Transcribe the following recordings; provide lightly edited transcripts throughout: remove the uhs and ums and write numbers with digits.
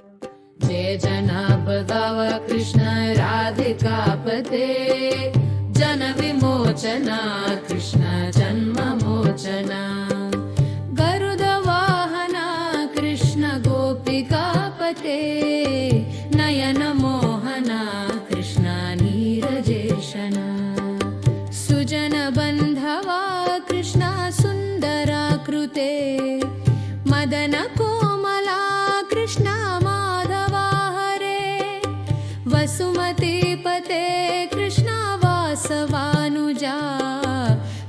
जय जनापदाव कृष्ण राधिकापते जन विमोचना कृष्ण जन्ममोचना गरुडवाहना कृष्ण गोपिकापते नयन मोहना कृष्ण नीरजेशना सुजन बन्धवा कृष्ण सुन्दराकृते मदन कोमला कृष्ण माधवा हरे वसुमतीपते कृष्ण वासवानुजा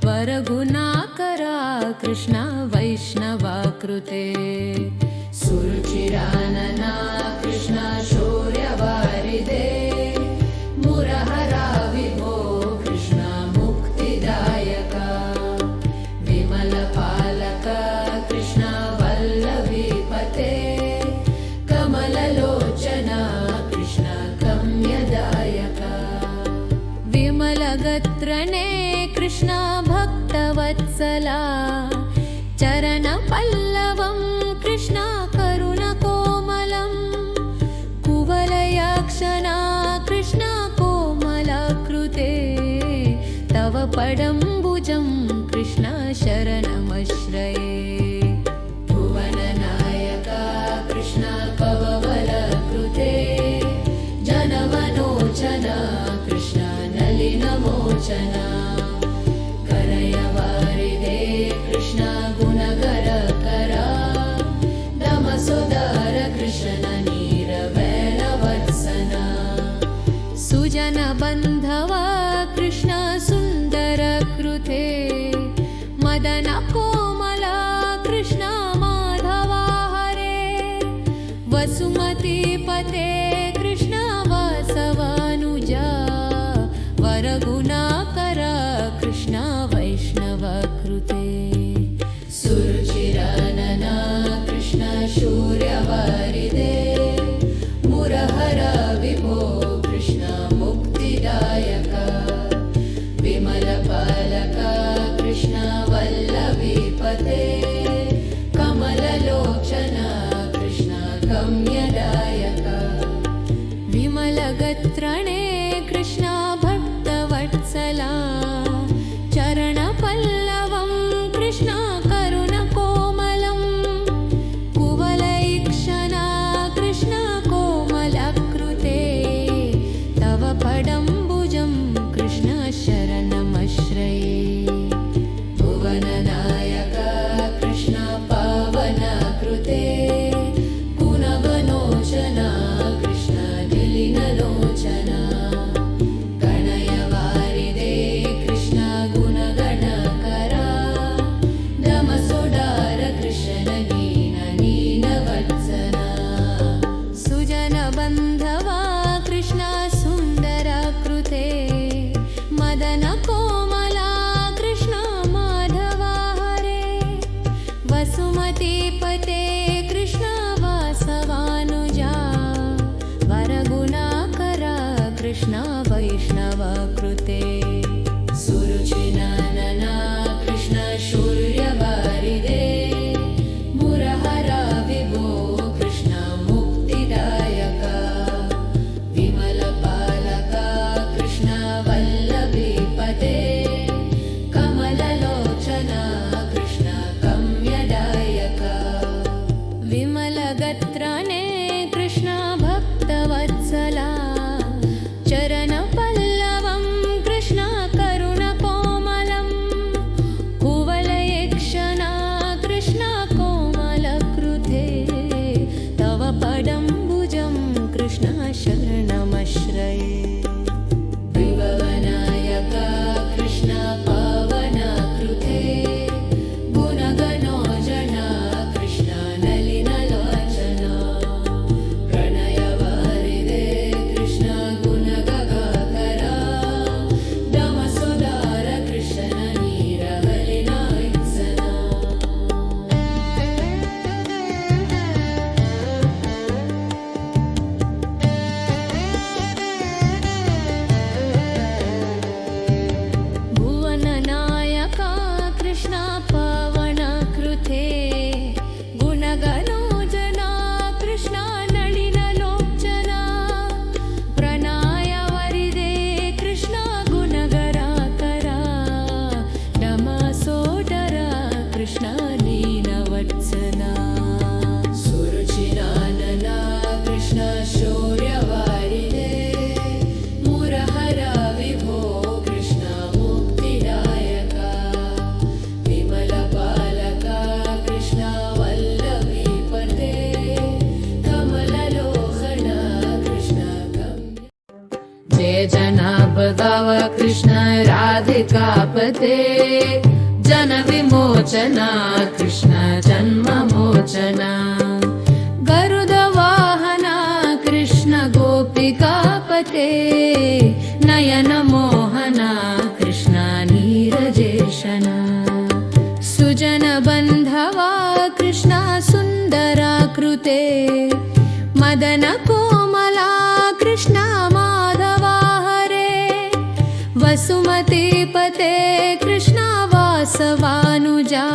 वरगुणाकरा कृष्ण वैष्णवाकृते सुरुचिरानना कृष्ण शौर्यवारिदे मुरहरा विभो कृष्ण मुक्तिदायका विमलपालक कृष्ण वल्लभीपते कमललोचना कृष्ण गम्यदायका विमलगत्रणे कृष्ण भक्तवत्सला चरणपल्लवं कृष्ण करुणकोमलं कुवलयाक्षना कृष्ण कोमलाकृते तव पडम्बुजं कृष्ण शरणमश्रये भुवननायका कृष्ण कववलकृते जनमनोचना कृष्ण नलिनमोचना करयवारिदे कृष्ण गुणगरकरा दमसुदार कृष्ण नीरवेलवत्सना सुजनबन्धवा कृष्ण सुन्दरकृते मदन कोमला कृष्ण माधवा हरे वसुमतीपते कृष्ण वासवानुजा वरगुणाकरा कृष्ण वैष्णवकृते सुरुचिरानना कृष्ण शौर्यवारिदे मुरहरा विभो कृष्ण मुक्तिदायका विमलपालका कृष्ण वल्लभीपते कमललोचना कृष्ण गम्यदायका विमलगत्रणे कृष्ण भक्तवत्सला चरणपल्लवं कृष्ण करुणकोमलं कुवलैक्षणा कृष्ण कोमलाकृते तव पडम्बुजं कृष्ण शरणमश्रये भुवननायका कृष्ण पावनाकृते गुणवनोचना कृष्ण निलिनलोचना गणयवारिदे कृष्ण गुणगणकरा दमसोडार कृष्ण नीनवत्सना सुजनबन्धवा कृष्ण सुन्दराकृते मदन कोमला कृष्ण माधवा हरे वसुमतीपते कृष्ण वासवानुजा वरगुणाकरा कृष्ण वैष्णवकृते सुरुचिनानना कृष्ण शौर्यवारिदे मुरहरा विभो कृष्ण मुक्तिदायका विमलपालका कृष्ण वल्लभीपते कमललोचना कृष्ण गम्यदायका विमलगत्रणे कृष्ण भक्तवत्सला चरणपल्लवं कृष्ण भार्गव कृष्ण राधिकापते जनविमोचना कृष्ण जन्ममोचना गरुडवाहना कृष्ण गोपिकापते नयनमोहना कृष्ण नीरजेशना सुजनबन्धवा कृष्ण सुन्दराकृते मदनकोमला कृष्ण माधवा हरे वसुमतीपते कृष्ण वासवानुजा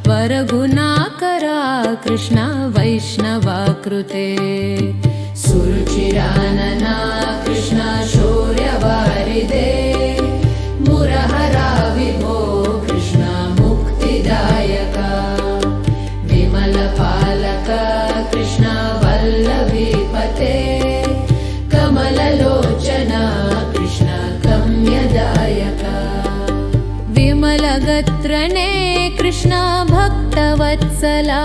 वरगुणाकरा कृष्ण वैष्णवाकृते सुरुचिरानना कृष्ण शौर्यवारिदे मुरहरा विभो कृष्ण मुक्तिदायका विमलपालक कृष्ण वल्लभीपते कमललोचना कृष्ण गम्यदायका विमलगत्रने कृष्ण भक्तवत्सला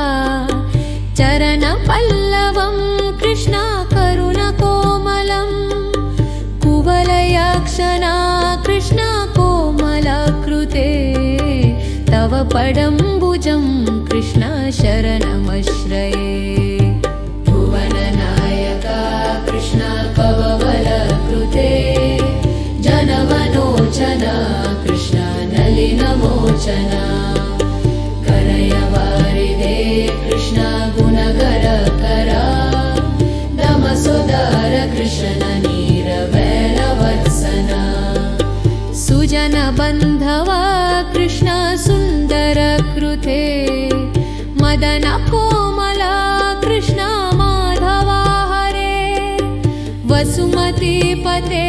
चरणपल्लवं कृष्ण करुणकोमलं कुवलयाक्षना कृष्ण कोमलाकृते तव पडम्बुजं कृष्ण शरणमश्रये भुवननायका कृष्ण कववलकृते जनमनोचना कृष्ण नलिनमोचना करयवारिदे कृष्ण गुणगरकरा दमसोदार कृष्ण नीरवेलवत्सना सुजनबन्धवा कृष्ण सुन्दरकृते मदनकोमला कृष्ण माधवा हरे वसुमतीपते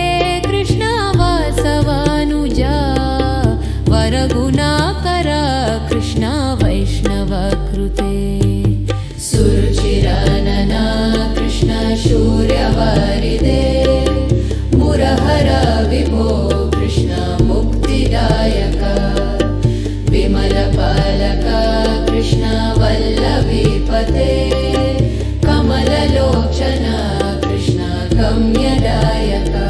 कृष्ण वासवानुजा वरगुणाकरा कृष्ण वैष्णवकृते सुरुचिरानना कृष्ण शौर्यवारिदे मुरहरा विभो कृष्ण मुक्तिदायका विमलपालक कृष्ण वल्लभीपते कमललोचना कृष्ण गम्यदायका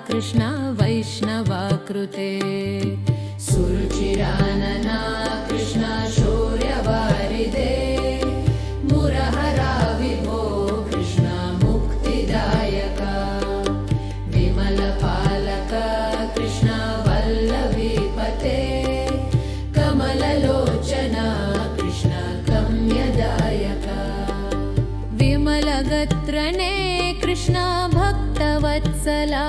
कृष्ण वैष्णवाकृते सुरुचिरानना कृष्ण शौर्यवारिदे मुरहरा विभो कृष्ण मुक्तिदायका विमलपालक कृष्ण वल्लभीपते कमललोचना कृष्ण गम्यदायका विमलगत्रने कृष्ण भक्तवत्सला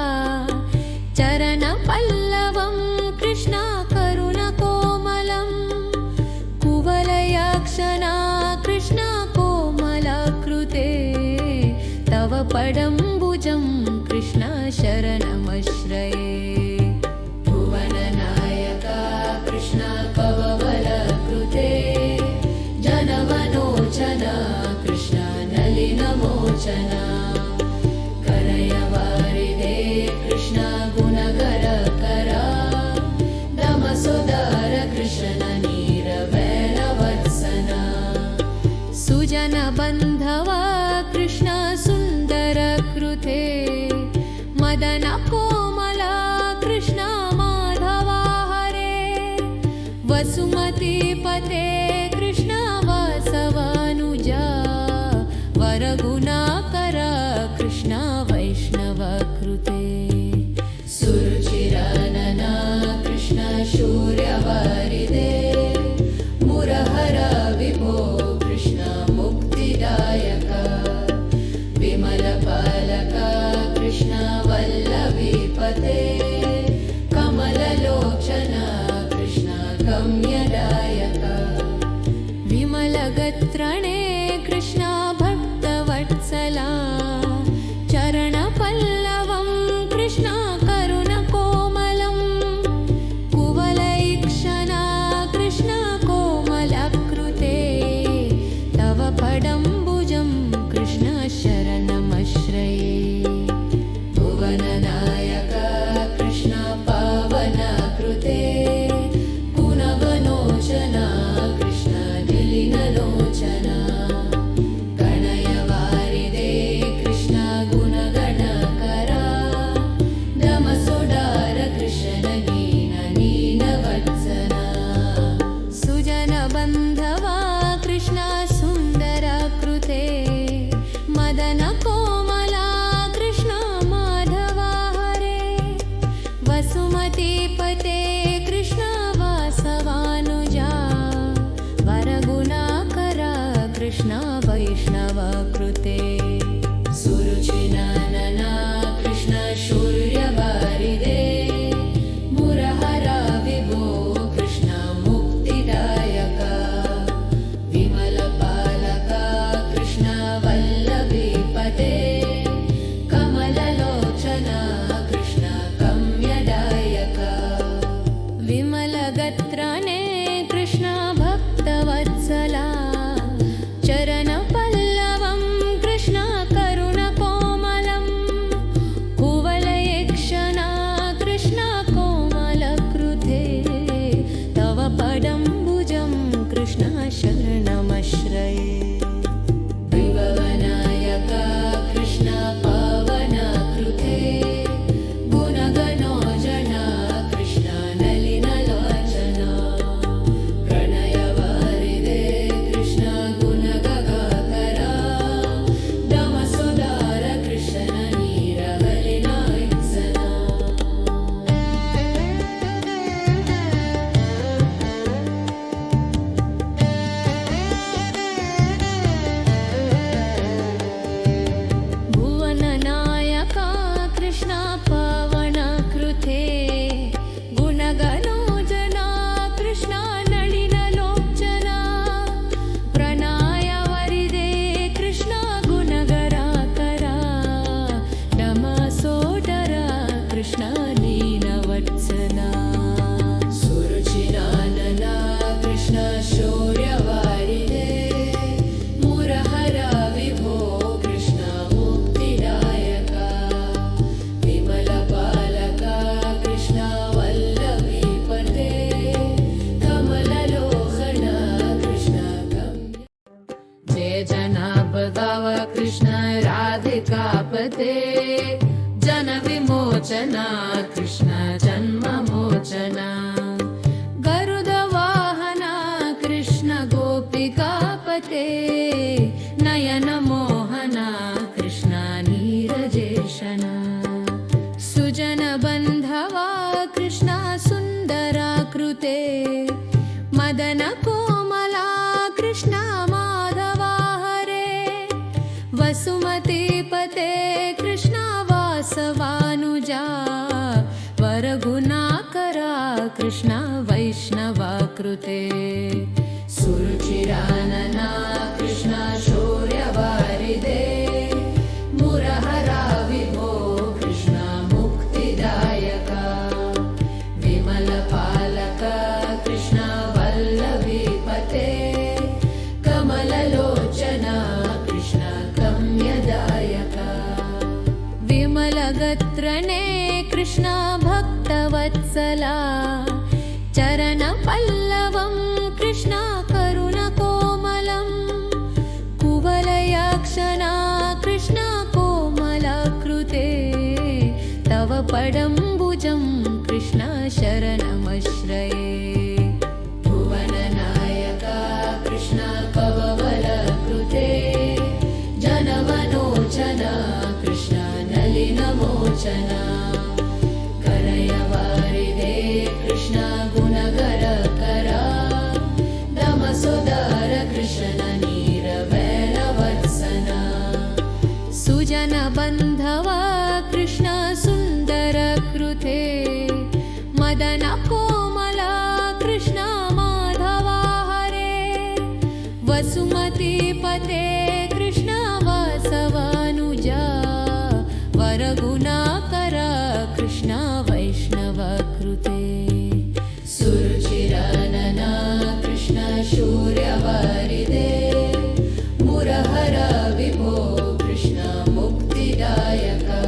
चरणपल्लवं कृष्ण करुणकोमलं कुवलयाक्षना कृष्ण कोमलाकृते तव पडम्बुजं कृष्ण शरणमश्रये भुवननायका कृष्ण पववलकृते जनमनोचना कृष्ण नलिनमोचना करयवारिदे कृष्ण गुणगरकरा दमसोदार कृष्ण नीरवेलवत्सना सुजनबन्धवा कृष्ण सुन्दरकृते मदनकोमला कृष्ण माधवा हरे वसुमतीपते कृष्ण वासवानुजा वरगुणाकरा कृष्ण वैष्णवकृते सुरुचिरानना कृष्ण शौर्यवारिदे मुरहरा विभो कृष्ण मुक्तिदायका विमलपालक कृष्ण वल्लभीपते कमललोचना कृष्ण गम्यदायका विमलगत्रणे कृष्ण भक्तवत्सला चरणपल्लवं कृष्ण करुणकोमलं कुवलैक्षणा कृष्ण कोमलाकृते तव पडम्बुजं कृष्ण शरणमश्रये भुवननायका कृष्ण पावनकृते गुणगणोचना कृष्ण निलिनलोचना गणयवारिदे कृष्ण गुणगणकरा दमसोडार कृष्ण नीनवत्सना सुजनबन्धवा कृष्ण सुन्दरकृते मदनकोमला कृष्ण माधवा हरे वसुमतीपते कृष्ण वासवानुजा वरगुणाकरा कृष्ण वैष्णवकृते सुरुचिनानना कृष्ण शौर्यवारिदे मुरहरा विभो कृष्ण मुक्तिदायका विमलपालक कृष्ण वल्लभीपते कमललोचना कृष्ण गम्यदायका विमलगत्रने कृष्ण भक्तवत्सला चरणपल्लवं कृष्ण करुणकोमलं कुवलयेक्षणा कृष्ण कोमलकृते तव पडम्बुजं कृष्ण शरणमश्रये विभवनायका कृष्ण पावनकृते गुणगणोजना कृष्ण नलिनलोचना प्रणयवारिदे कृष्ण गुणगगकरा दमसोदार कृष्ण नीरवलिनोत्सना भुवननायका कृष्ण पावनकृते गुणगणोजना कृष्ण नलिनलोचना प्रणयवारिदे कृष्ण गुणगराकरा दमसोदरा कृष्ण नीनवत्सना सुरुचिरानना कृष्ण शौर्यवारिदे मुरहरा विभो कृष्ण मुक्तिदायका विमलपालक कृष्ण वल्लभीपते कमललोचना कृष्ण गम्य जय जनार्दन कृष्ण राधिकापते जन विमोचना मोचना कृष्ण जन्ममोचना गरुडवाहना कृष्ण गोपिकापते नयनमोहना कृष्ण नीरजेशना सुजनबन्धवा कृष्ण सुन्दराकृते मदनकोमला कृष्ण माधवा हरे वसुमतीपते कृष्ण वासवानुजा वरगुणाकरा कृष्ण वैष्णवाकृते सुरुचिरानना कृष्ण शौर्यवारिदे मुरहरा विभो कृष्ण मुक्तिदायका विमलपालक कृष्ण वल्लभीपते कमललोचना कृष्ण गम्यदायका विमलगत्रणे कृष्ण भक्तवत्सला चरणपल्लवं कृष्ण करुणकोमलं कुवलयाक्षना कृष्ण कोमलाकृते तव पडम्बुजं कृष्ण शरणमश्रये भुवननायका कृष्ण कववलकृते जनमनोचना कृष्ण नलिनमोचना करयवारिदे कृष्ण गुणगरकरा दमसोदर कृष्ण नीरवेलवत्सना सुजनबन्धवा कृष्ण सुन्दरकृते मदनकोमला कृष्ण माधवा हरे वसुमतीपते कृष्ण वासवानुजा वरगुणाकरा कृष्ण वैष्णवकृते सुरुचिरानना कृष्ण शौर्यवारिदे मुरहरा विभो कृष्ण मुक्तिदायका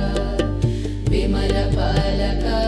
विमलपालका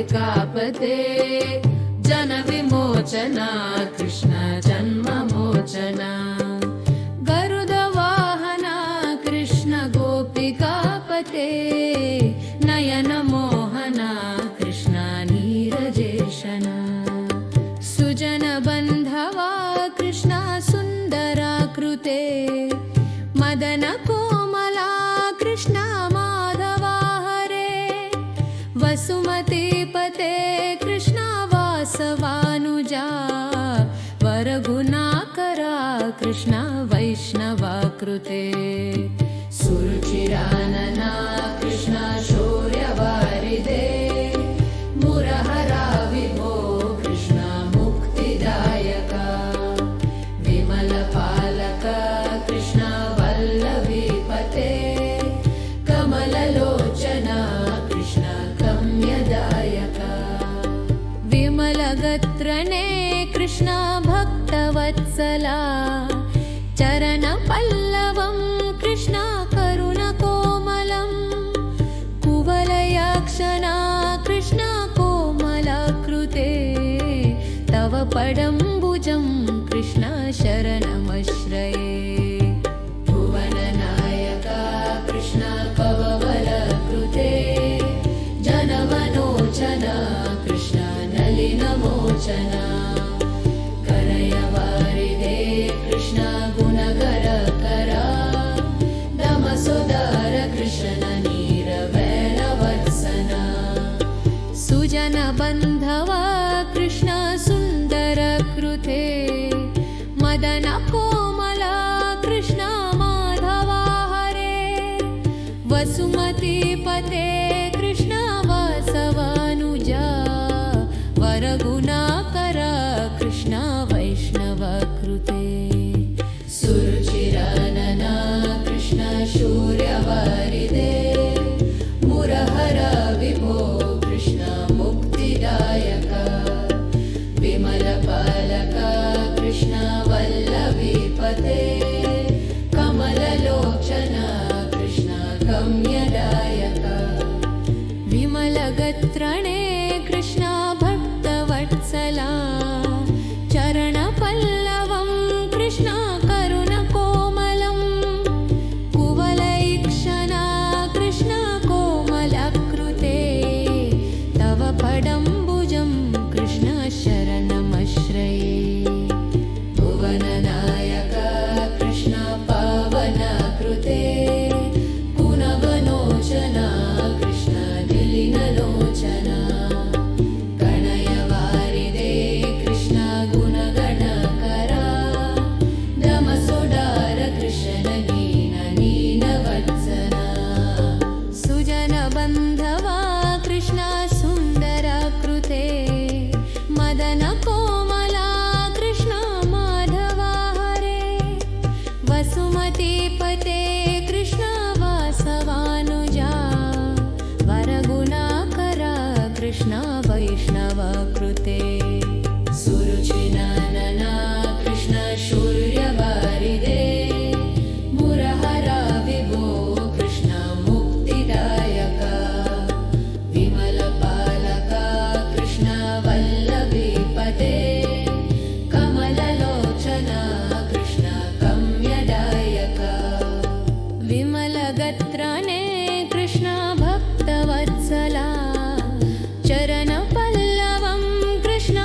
गोपिकापते जनविमोचना कृष्ण जन्ममोचना गरुडवाहना कृष्ण गोपिकापते नयनमोहना कृष्ण नीरजेशना सुजनबन्धवा कृष्ण सुन्दराकृते मदनकोमला कृष्ण माधवा हरे वसुमतीपते कृष्ण वासवानुजा वरगुणाकरा कृष्ण वैष्णवाकृते सुरुचिरानना कृष्ण शौर्यवारिदे मुरहरा विभो कृष्ण मुक्तिदायका विमलपालका कृष्ण वल्लभीपते कमललोचना कृष्ण गम्यदायका विमलगत्रणे कृष्ण भक्तवत्सला चरणपल्लवं कृष्ण करुणकोमलं कुवलयाक्षना कृष्ण कोमलाकृते तव पडम्बुजं कृष्ण शरणमश्रये भुवननायका कृष्ण कववलकृते जनमनोचना कृष्ण नलिनमोचना करयवारिदे कृष्ण गुणकरकरा दमसोदार कृष्ण नीरवेलवत्सना सुजनबन्धवा कृष्ण सुन्दरकृते मदनकोमला कृष्ण माधवा हरे वसुमतीपते कृष्ण वासवानुजा वरगुणाकरा कृष्ण वैष्णवकृते सुरुचिरानना कृष्ण शौर्यवारिदे मुरहरा विभो कृष्ण मुक्तिदायका विमलपालका कृष्ण वल्लभीपते कमललोचना कृष्ण गम्यदायका विमलगत्रणे कृष्ण भक्तवत्सला चरणपल्लवं कृष्ण करुणकोमलं कुवलैक्षणा कृष्ण कोमलाकृते तव पडम्बुजं कृष्ण शरणमश्रये भुवननायका कृष्ण पावनाकृते पुनवनोचना कृष्ण निलिनलोचना गणयवारिदे कृष्ण गुणगणकरा दमसोडार कृष्ण नीनवत्सना सुजनबन्धवा कृष्ण सुन्दराकृते मदनकोमला कृष्ण माधवा हरे वसुमतीपते कृष्ण वासवानुजा वरगुणाकरा कृष्ण वैष्णवकृते सुरुचिनानना कृष्ण शौर्यवारिदे मुरहरा विभो कृष्ण मुक्तिदायका विमलपालका कृष्ण वल्लभीपते कमललोचना कृष्ण गम्यदायका विमलगत्रणे कृष्ण भक्तवत्सला चरणपल्लवं कृष्ण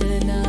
व्यसना